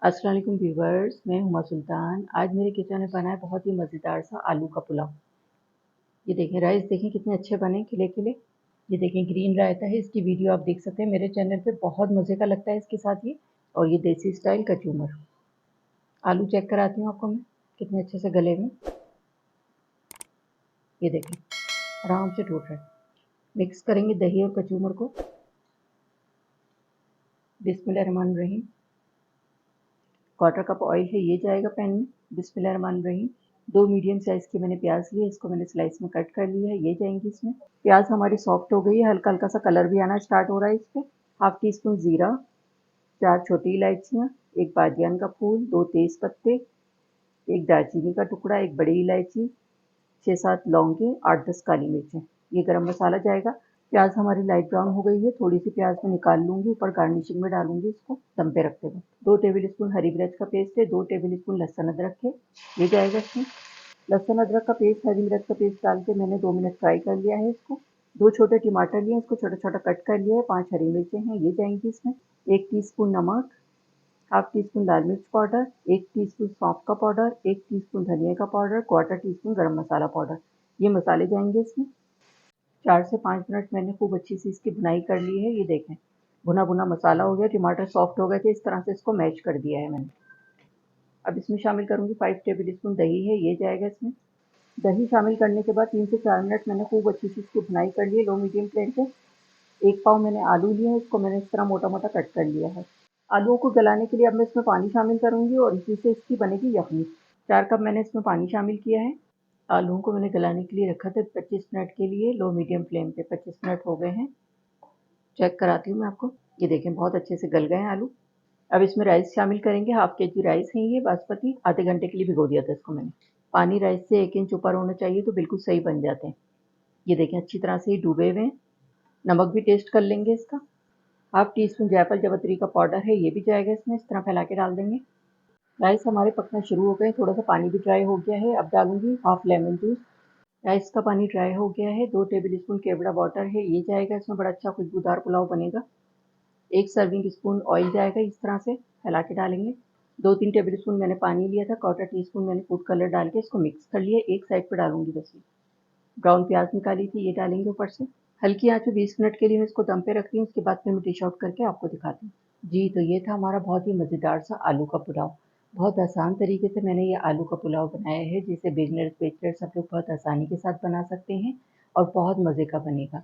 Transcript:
अस्सलाम वालेकुम व्यूवर्स, मैं हुमा सुल्तान। आज मेरे किचन में बना है बहुत ही मज़ेदार सा आलू का पुलाव। ये देखें, राइस देखें कितने अच्छे बने, खिले खिले। ये देखें, ग्रीन रायता है, इसकी वीडियो आप देख सकते हैं मेरे चैनल पे। बहुत मज़े का लगता है इसके साथ ये। और ये देसी स्टाइल कचूमर। आलू चेक कराती हूँ आपको मैं, कितने अच्छे से गले में। ये देखें, आराम से टूट रहा है। मिक्स करेंगे दही और कचूमर को। बिस्मिल्लाहिर्रहमानिर्रहीम। 1/4 कप ऑयल है, ये जाएगा पैन में। बिस्मिल्लाहिर्रहमानिर्रहीम। 2 मीडियम साइज़ के मैंने प्याज लिए, इसको मैंने स्लाइस में कट कर लिया है, ये जाएंगी इसमें। प्याज हमारी सॉफ्ट हो गई है, हल्का हल्का सा कलर भी आना स्टार्ट हो रहा है इस पर। 1/2 टी-स्पून ज़ीरा, 4 छोटी इलायचियाँ, 1 बादियान का फूल, 2 तेज़ पत्ते, 1 दालचीनी का टुकड़ा, 1 बड़ी इलायची, 6-7 लौंगे, 8-10 काली मिर्चें। ये गरम मसाला जाएगा। प्याज हमारी लाइट ब्राउन हो गई है, थोड़ी सी प्याज मैं निकाल लूँगी, ऊपर गार्निशिंग में डालूँगी इसको दम पे रखते हुए। 2 टेबलस्पून हरी मिर्च का पेस्ट है, 2 टेबलस्पून लहसुन अदरक है, ये जाएगा इसमें। लहसुन अदरक का पेस्ट, हरी मिर्च का पेस्ट डाल के मैंने 2 मिनट फ्राई कर लिया है इसको। 2 छोटे टमाटर लिए, इसको छोटा छोटा कट कर लिया है, 5 हरी मिर्चें हैं, ये जाएंगी इसमें। 1 टीस्पून नमक, 1/2 टीस्पून लाल मिर्च पाउडर, 1 टीस्पून सौंफ का पाउडर, 1 टीस्पून धनिया का पाउडर, 1/4 टीस्पून गरम मसाला पाउडर। ये मसाले जाएंगे इसमें। 4 से 5 मिनट मैंने खूब अच्छी सी इसकी भुनाई कर ली है। ये देखें, भुना भुना मसाला हो गया, टमाटर सॉफ्ट हो गए थे, इस तरह से इसको मैश कर दिया है मैंने। अब इसमें शामिल करूँगी 5 टेबलस्पून दही है, ये जाएगा इसमें। दही शामिल करने के बाद 3 से 4 मिनट मैंने खूब अच्छी सी इसकी भुनाई कर ली है, लो मीडियम फ्लेम पे। 1 पाव मैंने आलू लिए हैं, इसको मैंने इस तरह मोटा मोटा कट कर लिया है। आलूओं को गलाने के लिए अब मैं इसमें पानी शामिल करूँगी और इसी से इसकी बनेगी यखनी। 4 कप मैंने इसमें पानी शामिल किया है। आलूओं को मैंने गलाने के लिए रखा था 25 मिनट के लिए, लो मीडियम फ्लेम पे। 25 मिनट हो गए हैं, चेक कराती हूँ मैं आपको। ये देखें, बहुत अच्छे से गल गए हैं आलू। अब इसमें राइस शामिल करेंगे। 1/2 केजी राइस है ये बासमती, आधे घंटे के लिए भिगो दिया था इसको मैंने। पानी राइस से 1 इंच ऊपर होना चाहिए तो बिल्कुल सही बन जाते हैं। ये देखें, अच्छी तरह से ये डूबे हुए हैं। नमक भी टेस्ट कर लेंगे इसका। 1/2 टीस्पून जायफल जावित्री का पाउडर है, ये भी जाएगा इसमें, इस तरह फैला के डाल देंगे। राइस हमारे पकना शुरू हो गए, थोड़ा सा पानी भी ड्राई हो गया है। अब डालूंगी हाफ लेमन जूस। राइस का पानी ड्राई हो गया है। 2 टेबलस्पून केवड़ा वाटर है, ये जाएगा इसमें, बड़ा अच्छा खुशबूदार पुलाव बनेगा। 1 सर्विंग स्पून ऑयल जाएगा, इस तरह से फैला के डालेंगे। 2-3 टेबलस्पून मैंने पानी लिया था, 1/4 टीस्पून मैंने फूड कलर डाल के इसको मिक्स कर लिया। एक साइड पे डालूंगी बस ये। ब्राउन प्याज निकाली थी, ये डालेंगे ऊपर से। हल्की आंच में 20 मिनट के लिए मैं इसको दम पे रख रही हूँ, उसके बाद फिर मैं डिश आउट करके आपको दिखाती हूँ। जी, तो ये था हमारा बहुत ही मज़ेदार सा आलू का पुलाव। बहुत आसान तरीके से मैंने ये आलू का पुलाव बनाया है, जिसे बिगनर्स, बेचलर सब लोग बहुत आसानी के साथ बना सकते हैं और बहुत मज़े का बनेगा।